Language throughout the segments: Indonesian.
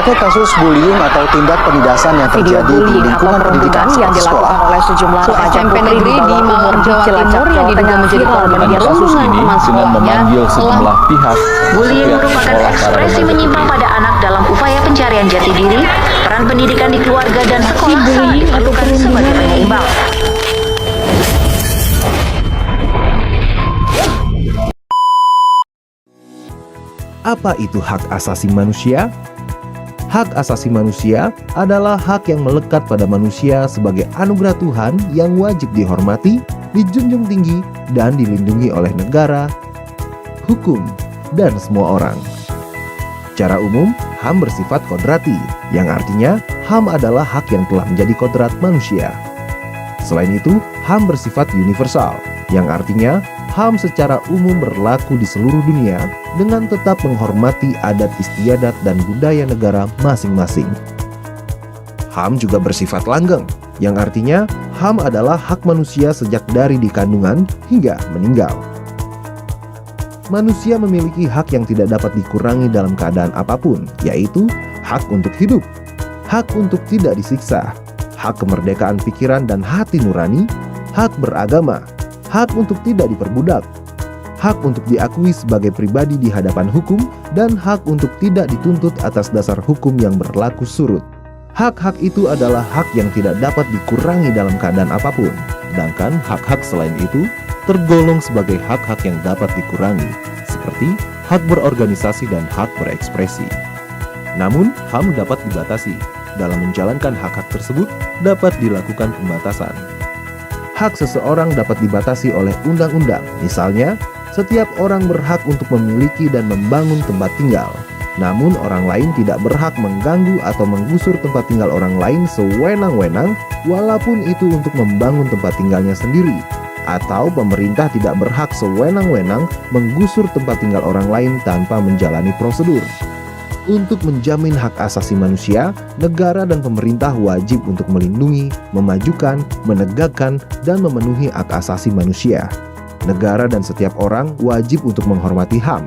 Maraknya kasus bullying atau tindak penindasan yang Video terjadi di bullying atau lingkungan pendidikan perundungan yang seperti dilakukan sekolah. oleh sejumlah remaja SMP putri negeri di bawah Malang, umur di Jawa Cilacap, Timur yang Jawa diduga Tengah menjadi viral korban media kasus sosial. ini dengan memanggil sejumlah pihak. Bullying setiap merupakan sekolah para ekspresi remaja menyimpang tersebut. pada anak dalam upaya pencarian jati diri. Peran pendidikan di keluarga dan sekolah sangat diperlukan sebagai penyeimbang. Apa itu hak asasi manusia? Hak asasi manusia adalah hak yang melekat pada manusia sebagai anugerah Tuhan yang wajib dihormati, dijunjung tinggi, dan dilindungi oleh negara, hukum, dan semua orang. Secara umum, HAM bersifat kodrati, yang artinya HAM adalah hak yang telah menjadi kodrat manusia. Selain itu, HAM bersifat universal, yang artinya HAM secara umum berlaku di seluruh dunia dengan tetap menghormati adat istiadat dan budaya negara masing-masing. HAM juga bersifat langgeng, yang artinya HAM adalah hak manusia sejak dari dikandungan hingga meninggal. Manusia memiliki hak yang tidak dapat dikurangi dalam keadaan apapun, yaitu hak untuk hidup, hak untuk tidak disiksa, hak kemerdekaan pikiran dan hati nurani, hak beragama, hak untuk tidak diperbudak, hak untuk diakui sebagai pribadi di hadapan hukum, dan hak untuk tidak dituntut atas dasar hukum yang berlaku surut. Hak-hak itu adalah hak yang tidak dapat dikurangi dalam keadaan apapun, sedangkan hak-hak selain itu tergolong sebagai hak-hak yang dapat dikurangi, seperti hak berorganisasi dan hak berekspresi. Namun, HAM dapat dibatasi. Dalam menjalankan hak-hak tersebut, dapat dilakukan pembatasan. Hak seseorang dapat dibatasi oleh undang-undang. Misalnya, setiap orang berhak untuk memiliki dan membangun tempat tinggal. Namun orang lain tidak berhak mengganggu atau menggusur tempat tinggal orang lain sewenang-wenang, walaupun itu untuk membangun tempat tinggalnya sendiri. Atau pemerintah tidak berhak sewenang-wenang menggusur tempat tinggal orang lain tanpa menjalani prosedur. Untuk menjamin hak asasi manusia, negara dan pemerintah wajib untuk melindungi, memajukan, menegakkan, dan memenuhi hak asasi manusia. Negara dan setiap orang wajib untuk menghormati HAM.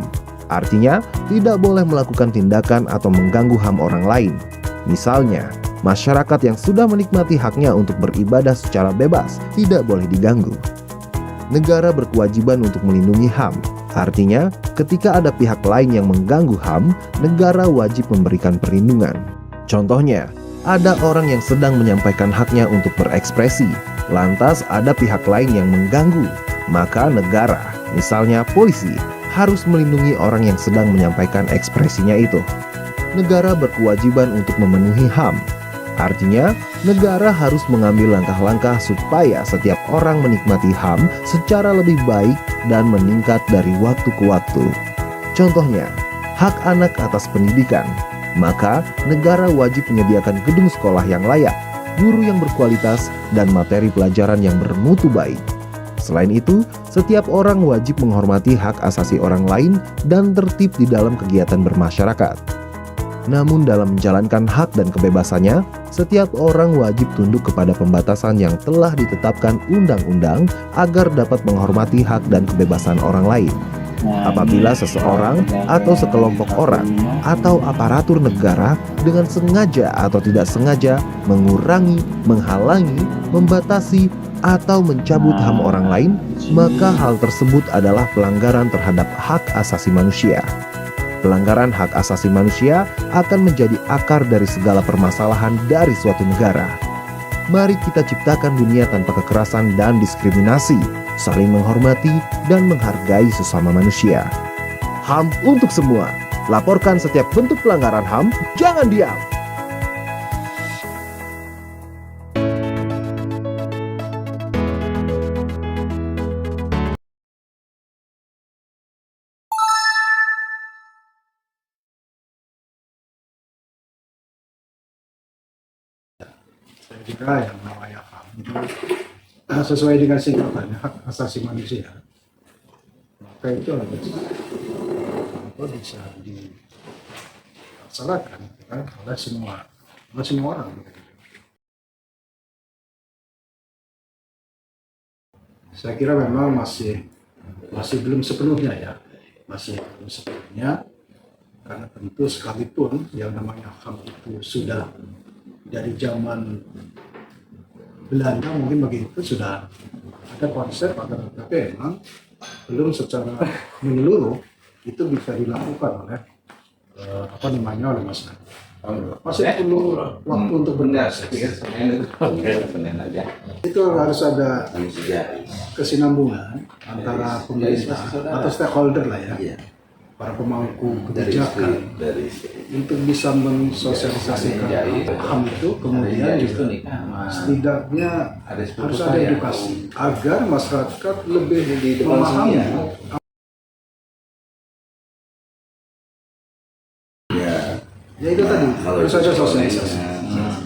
Artinya, tidak boleh melakukan tindakan atau mengganggu HAM orang lain. Misalnya, masyarakat yang sudah menikmati haknya untuk beribadah secara bebas tidak boleh diganggu. Negara berkewajiban untuk melindungi HAM. Artinya, ketika ada pihak lain yang mengganggu HAM, negara wajib memberikan perlindungan. Contohnya, ada orang yang sedang menyampaikan haknya untuk berekspresi, lantas ada pihak lain yang mengganggu, maka negara, misalnya polisi, harus melindungi orang yang sedang menyampaikan ekspresinya itu. Negara berkewajiban untuk memenuhi HAM. Artinya, negara harus mengambil langkah-langkah supaya setiap orang menikmati HAM secara lebih baik dan meningkat dari waktu ke waktu. Contohnya, hak anak atas pendidikan. Maka, negara wajib menyediakan gedung sekolah yang layak, guru yang berkualitas, dan materi pelajaran yang bermutu baik. Selain itu, setiap orang wajib menghormati hak asasi orang lain dan tertib di dalam kegiatan bermasyarakat. Namun dalam menjalankan hak dan kebebasannya, setiap orang wajib tunduk kepada pembatasan yang telah ditetapkan undang-undang agar dapat menghormati hak dan kebebasan orang lain. Apabila seseorang atau sekelompok orang atau aparatur negara dengan sengaja atau tidak sengaja mengurangi, menghalangi, membatasi, atau mencabut HAM orang lain, maka hal tersebut adalah pelanggaran terhadap hak asasi manusia. Pelanggaran hak asasi manusia akan menjadi akar dari segala permasalahan dari suatu negara. Mari kita ciptakan dunia tanpa kekerasan dan diskriminasi, saling menghormati dan menghargai sesama manusia. HAM untuk semua. Laporkan setiap bentuk pelanggaran HAM, jangan diam. Saya kira yang namanya HAM itu sesuai dengan singkatannya hak asasi manusia, maka itu harus bisa dilaksanakan oleh semua orang. Saya kira memang masih belum sepenuhnya ya, masih belum sepenuhnya karena tentu sekalipun yang namanya HAM itu sudah dari zaman Belanda mungkin begitu sudah ada konsep, tapi memang belum secara menyeluruh itu bisa dilakukan oleh oleh masyarakat. Masih perlu waktu untuk berproses. Itu harus ada kesinambungan antara pemerintah atau stakeholder lah ya, para pemangku kebijakan untuk bisa mensosialisasikan HAM itu, kemudian juga setidaknya harus ada edukasi agar masyarakat lebih memahami. Ya itu tadi, harus ada sosialisasi.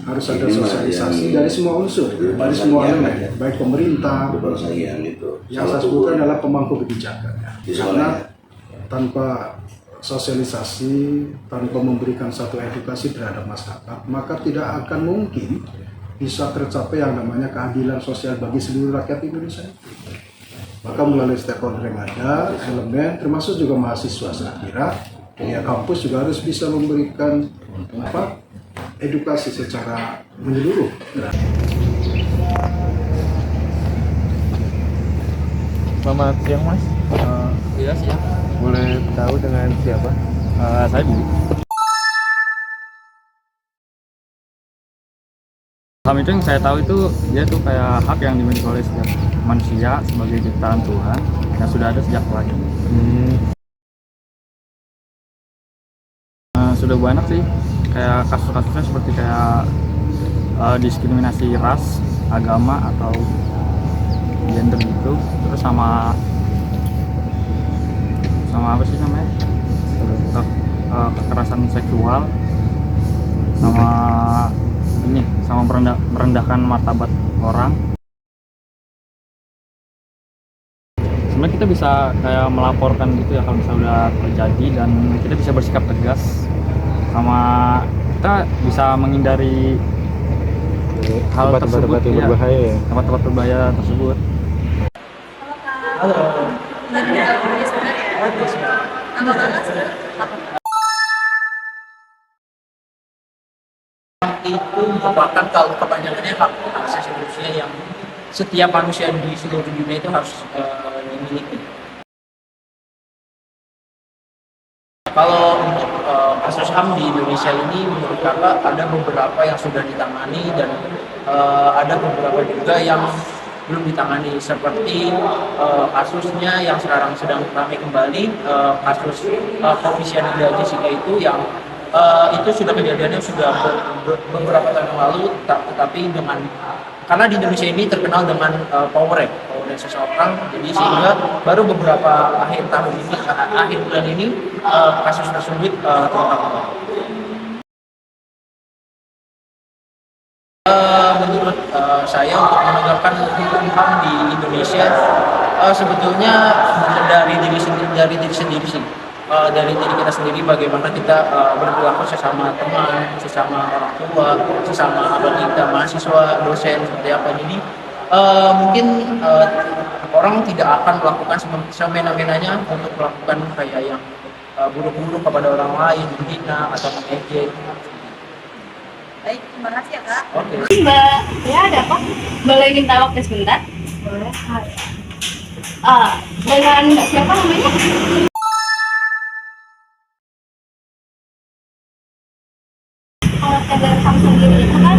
Harus ada sosialisasi dari semua unsur, dari semua elemen, baik pemerintah, yang saya sebutkan adalah pemangku kebijakan. Karena tanpa sosialisasi, tanpa memberikan satu edukasi terhadap masyarakat, maka tidak akan mungkin bisa tercapai yang namanya keadilan sosial bagi seluruh rakyat Indonesia. Maka melalui stakeholder yang ada, elemen, termasuk juga mahasiswa, saya kira ya kampus juga harus bisa memberikan edukasi secara menyeluruh. Selamat siang Mas. Iya siang. Boleh tahu dengan siapa? Saya Billy. HAM itu yang saya tahu itu dia tuh kayak hak yang dimiliki oleh setiap manusia sebagai ciptaan Tuhan yang sudah ada sejak lahir. Sudah banyak sih kayak kasus-kasusnya seperti kayak diskriminasi ras, agama atau gender gitu, terus sama apa sih namanya, kekerasan seksual, sama merendahkan martabat orang. Sebenarnya kita bisa kayak melaporkan gitu ya kalau misalnya udah terjadi, dan kita bisa bersikap tegas, sama kita bisa menghindari hal tersebut, yang berbahaya ya. Tempat-tempat berbahaya tersebut. Halo. Itu merupakan kalau kepanjangannya hak asasi manusia yang setiap manusia di seluruh dunia itu harus dimiliki. Kalau untuk kasus HAM di Indonesia ini menurut kakak ada beberapa yang sudah ditangani dan ada beberapa juga yang belum ditangani, seperti kasusnya yang sekarang sedang ramai kembali, kasus Kopisianida Jessica itu yang itu sudah kejadiannya sudah beberapa tahun yang lalu, tetapi karena di Indonesia ini terkenal dengan power seseorang, jadi sehingga baru beberapa akhir bulan ini kasus tersebut terungkap kembali. Menurut saya untuk menegakkan hukum HAM di Indonesia sebetulnya dari diri sendiri sih. Dari diri kita sendiri, bagaimana kita berperilaku sesama teman, sesama orang tua, sesama abang kita, mahasiswa, dosen, seperti apa. Jadi mungkin orang tidak akan melakukan semena-menanya untuk melakukan kayak yang buruk-buruk kepada orang lain, menghina atau mengejek. Baik, terima kasih ya Kak. Oke. Mbak, ya ada apa? Boleh minta waktu sebentar? Boleh. Dengan Mbak siapa namanya? Kadar HAM sendiri itu kan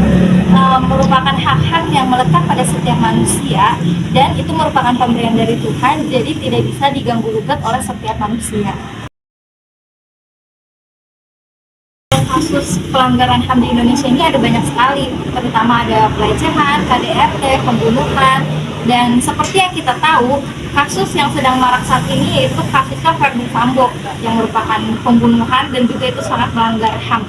merupakan hak-hak yang melekat pada setiap manusia, dan itu merupakan pemberian dari Tuhan, jadi tidak bisa diganggu gugat oleh setiap manusia. Kasus pelanggaran HAM di Indonesia ini ada banyak sekali, terutama ada pelecehan, KDRT, pembunuhan, dan seperti yang kita tahu, kasus yang sedang marak saat ini yaitu kasusnya Verdi Sambo yang merupakan pembunuhan dan juga itu sangat melanggar HAM.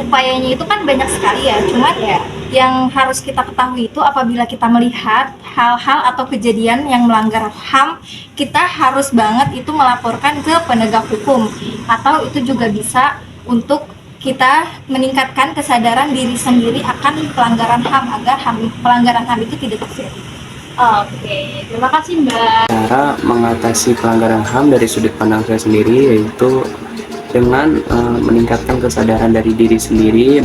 Upayanya itu kan banyak sekali ya, cuman ya yang harus kita ketahui itu apabila kita melihat hal-hal atau kejadian yang melanggar HAM, kita harus banget itu melaporkan ke penegak hukum, atau itu juga bisa untuk kita meningkatkan kesadaran diri sendiri akan pelanggaran HAM agar pelanggaran HAM itu tidak terjadi. Oke, terima kasih Mbak. Cara mengatasi pelanggaran HAM dari sudut pandang saya sendiri yaitu dengan meningkatkan kesadaran dari diri sendiri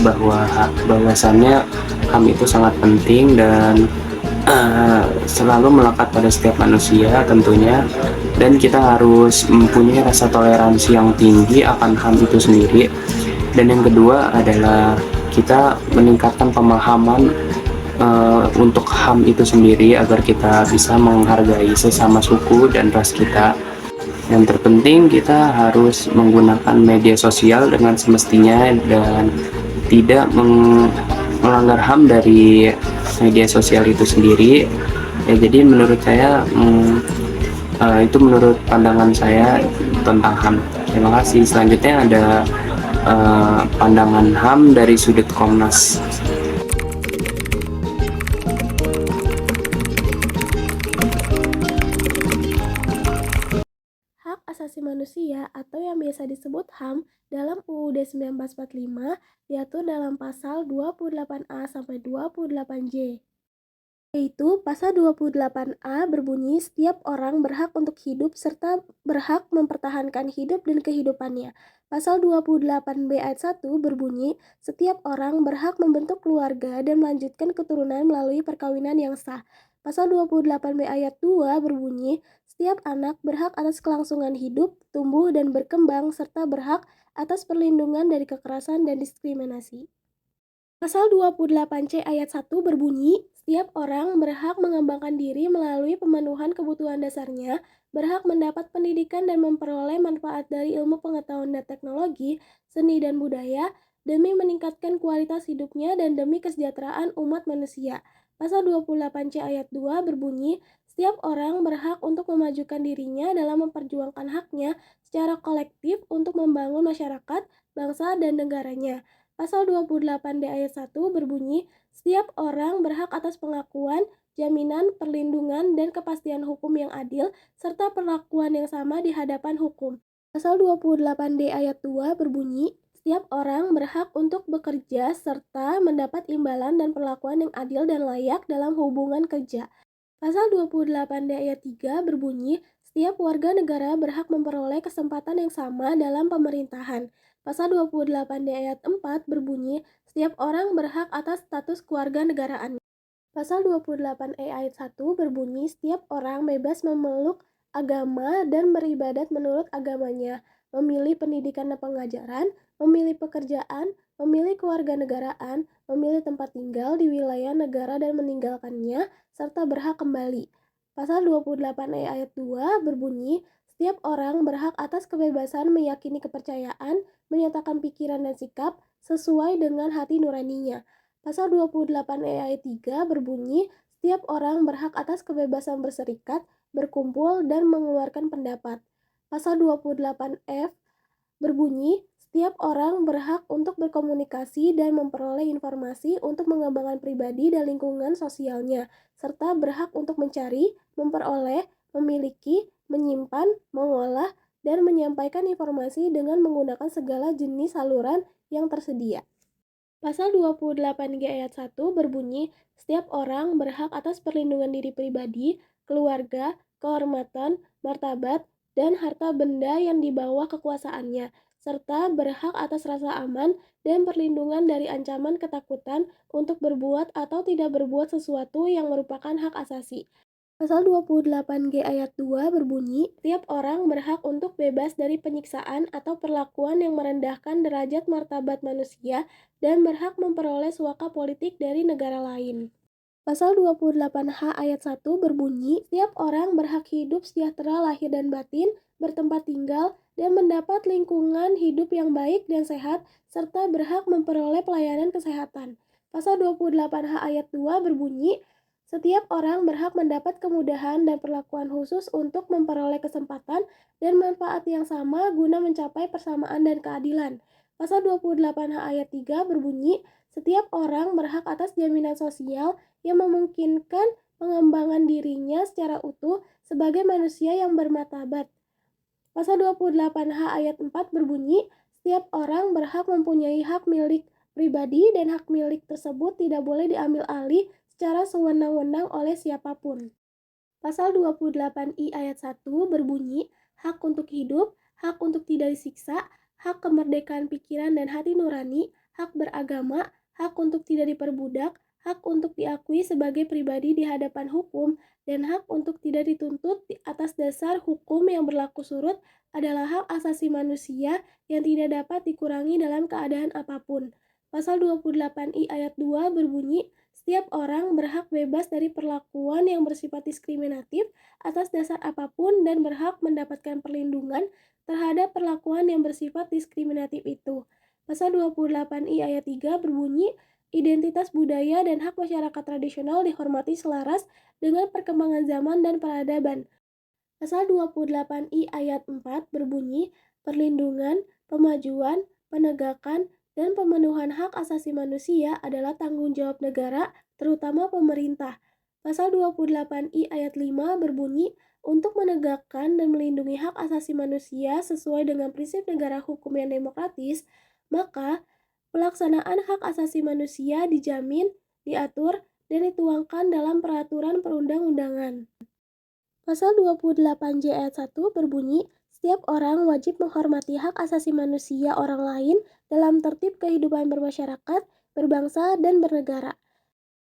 bahwasannya HAM itu sangat penting dan selalu melekat pada setiap manusia tentunya, dan kita harus mempunyai rasa toleransi yang tinggi akan HAM itu sendiri. Dan yang kedua adalah kita meningkatkan pemahaman untuk HAM itu sendiri agar kita bisa menghargai sesama suku dan ras kita. Yang terpenting kita harus menggunakan media sosial dengan semestinya dan tidak melanggar HAM dari media sosial itu sendiri. Ya, jadi menurut saya itu menurut pandangan saya tentang HAM. Terima kasih. Selanjutnya ada pandangan HAM dari sudut Komnas. Hak asasi manusia atau yang biasa disebut HAM dalam UUD 1945 diatur dalam pasal 28A sampai 28J. Yaitu pasal 28A berbunyi setiap orang berhak untuk hidup serta berhak mempertahankan hidup dan kehidupannya. Pasal 28B ayat 1 berbunyi setiap orang berhak membentuk keluarga dan melanjutkan keturunan melalui perkawinan yang sah. Pasal 28B ayat 2 berbunyi setiap anak berhak atas kelangsungan hidup, tumbuh, dan berkembang serta berhak atas perlindungan dari kekerasan dan diskriminasi. Pasal 28C ayat 1 berbunyi, setiap orang berhak mengembangkan diri melalui pemenuhan kebutuhan dasarnya, berhak mendapat pendidikan dan memperoleh manfaat dari ilmu pengetahuan dan teknologi, seni dan budaya, demi meningkatkan kualitas hidupnya dan demi kesejahteraan umat manusia. Pasal 28C ayat 2 berbunyi, setiap orang berhak untuk memajukan dirinya dalam memperjuangkan haknya secara kolektif untuk membangun masyarakat, bangsa, dan negaranya. Pasal 28D ayat 1 berbunyi, setiap orang berhak atas pengakuan, jaminan, perlindungan, dan kepastian hukum yang adil, serta perlakuan yang sama di hadapan hukum. Pasal 28D ayat 2 berbunyi, setiap orang berhak untuk bekerja serta mendapat imbalan dan perlakuan yang adil dan layak dalam hubungan kerja. Pasal 28D ayat 3 berbunyi, setiap warga negara berhak memperoleh kesempatan yang sama dalam pemerintahan. Pasal 28D ayat 4 berbunyi, setiap orang berhak atas status kewarganegaraan. Pasal 28E ayat 1 berbunyi, setiap orang bebas memeluk agama dan beribadat menurut agamanya, memilih pendidikan dan pengajaran, memilih pekerjaan, memilih kewarganegaraan, memilih tempat tinggal di wilayah negara dan meninggalkannya, serta berhak kembali. Pasal 28E ayat 2 berbunyi, setiap orang berhak atas kebebasan meyakini kepercayaan, menyatakan pikiran dan sikap sesuai dengan hati nuraninya. Pasal 28E ayat 3 berbunyi, setiap orang berhak atas kebebasan berserikat, berkumpul, dan mengeluarkan pendapat. Pasal 28F berbunyi, setiap orang berhak untuk berkomunikasi dan memperoleh informasi untuk mengembangkan pribadi dan lingkungan sosialnya, serta berhak untuk mencari, memperoleh, memiliki, menyimpan, mengolah, dan menyampaikan informasi dengan menggunakan segala jenis saluran yang tersedia. Pasal 28G ayat 1 berbunyi, setiap orang berhak atas perlindungan diri pribadi, keluarga, kehormatan, martabat, dan harta benda yang di bawah kekuasaannya, serta berhak atas rasa aman dan perlindungan dari ancaman ketakutan untuk berbuat atau tidak berbuat sesuatu yang merupakan hak asasi. Pasal 28G ayat 2 berbunyi, tiap orang berhak untuk bebas dari penyiksaan atau perlakuan yang merendahkan derajat martabat manusia dan berhak memperoleh suaka politik dari negara lain. Pasal 28H ayat 1 berbunyi, tiap orang berhak hidup sejahtera lahir dan batin, bertempat tinggal, dan mendapat lingkungan hidup yang baik dan sehat, serta berhak memperoleh pelayanan kesehatan. Pasal 28H ayat 2 berbunyi, setiap orang berhak mendapat kemudahan dan perlakuan khusus untuk memperoleh kesempatan dan manfaat yang sama guna mencapai persamaan dan keadilan. Pasal 28H ayat 3 berbunyi, setiap orang berhak atas jaminan sosial yang memungkinkan pengembangan dirinya secara utuh sebagai manusia yang bermartabat. Pasal 28H ayat 4 berbunyi, setiap orang berhak mempunyai hak milik pribadi dan hak milik tersebut tidak boleh diambil alih secara sewenang-wenang oleh siapapun. Pasal 28I ayat 1 berbunyi, hak untuk hidup, hak untuk tidak disiksa, hak kemerdekaan pikiran dan hati nurani, hak beragama, hak untuk tidak diperbudak, hak untuk diakui sebagai pribadi di hadapan hukum, dan hak untuk tidak dituntut di atas dasar hukum yang berlaku surut adalah hak asasi manusia yang tidak dapat dikurangi dalam keadaan apapun. Pasal 28I ayat 2 berbunyi, setiap orang berhak bebas dari perlakuan yang bersifat diskriminatif atas dasar apapun dan berhak mendapatkan perlindungan terhadap perlakuan yang bersifat diskriminatif itu. Pasal 28I ayat 3 berbunyi, identitas budaya dan hak masyarakat tradisional dihormati selaras dengan perkembangan zaman dan peradaban. Pasal 28I ayat 4 berbunyi, perlindungan, pemajuan, penegakan, dan pemenuhan hak asasi manusia adalah tanggung jawab negara, terutama pemerintah. Pasal 28I ayat 5 berbunyi, untuk menegakkan dan melindungi hak asasi manusia sesuai dengan prinsip negara hukum yang demokratis, maka pelaksanaan hak asasi manusia dijamin, diatur, dan dituangkan dalam peraturan perundang-undangan. Pasal 28J ayat 1 berbunyi, setiap orang wajib menghormati hak asasi manusia orang lain dalam tertib kehidupan bermasyarakat, berbangsa, dan bernegara.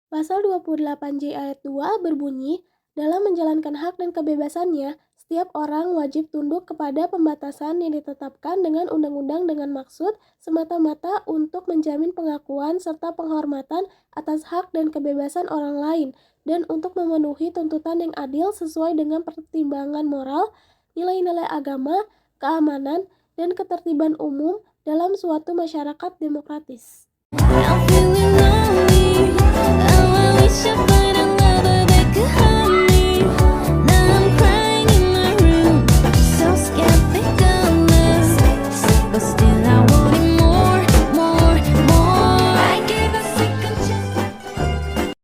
Pasal 28J ayat 2 berbunyi, dalam menjalankan hak dan kebebasannya, setiap orang wajib tunduk kepada pembatasan yang ditetapkan dengan undang-undang dengan maksud semata-mata untuk menjamin pengakuan serta penghormatan atas hak dan kebebasan orang lain, dan untuk memenuhi tuntutan yang adil sesuai dengan pertimbangan moral, nilai-nilai agama, keamanan, dan ketertiban umum dalam suatu masyarakat demokratis. I'm feeling lonely. Oh, I wish I find a lover that could